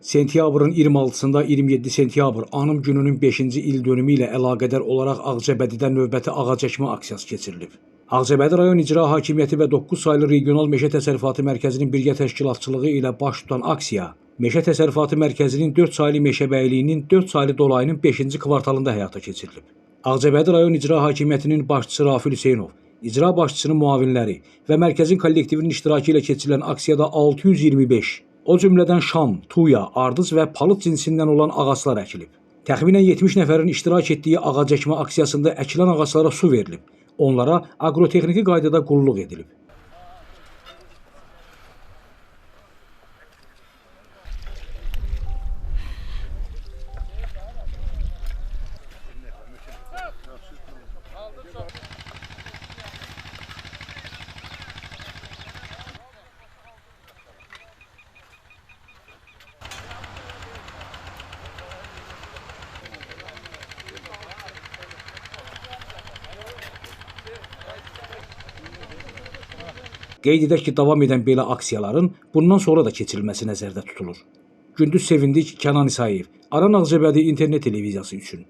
Sentyabrın 26-sında 27 sentyabr Anım gününün 5-ci ildönümü ilə əlaqədar olaraq Ağcabədidə növbəti ağac əkmə aksiyası keçirilib. Ağcabədi rayon İcra Hakimiyyəti və 9 saylı Regional Meşə Təsərrüfatı Mərkəzinin birgə təşkilatçılığı ilə baş tutan aksiya, Meşə Təsərrüfatı Mərkəzinin 4 saylı meşəbəyliyinin 4 saylı dolayının 5-ci kvartalında həyata keçirilib. Ağcabədi rayon İcra Hakimiyyətinin başçısı Rafil Hüseynov, icra başçısının müavinləri və mərkəzin kollektivinin iştirakı ilə keçirilən aksiyada 625, o cümlədən şam, tuya, ardız və palıd cinsindən olan ağaclar əkilib. Təxminən 70 nəfərin iştirak etdiyi ağac əkmə aksiyasında əkilən ağaclara su verilib. Onlara aqrotexniki qaydada qulluq edilib. Qeyd edək ki, davam edən belə aksiyaların bundan sonra da keçirilməsi nəzərdə tutulur. Gündüz Sevindik, Kənan İsayev, Aran Ağcabədi internet televiziyası üçün.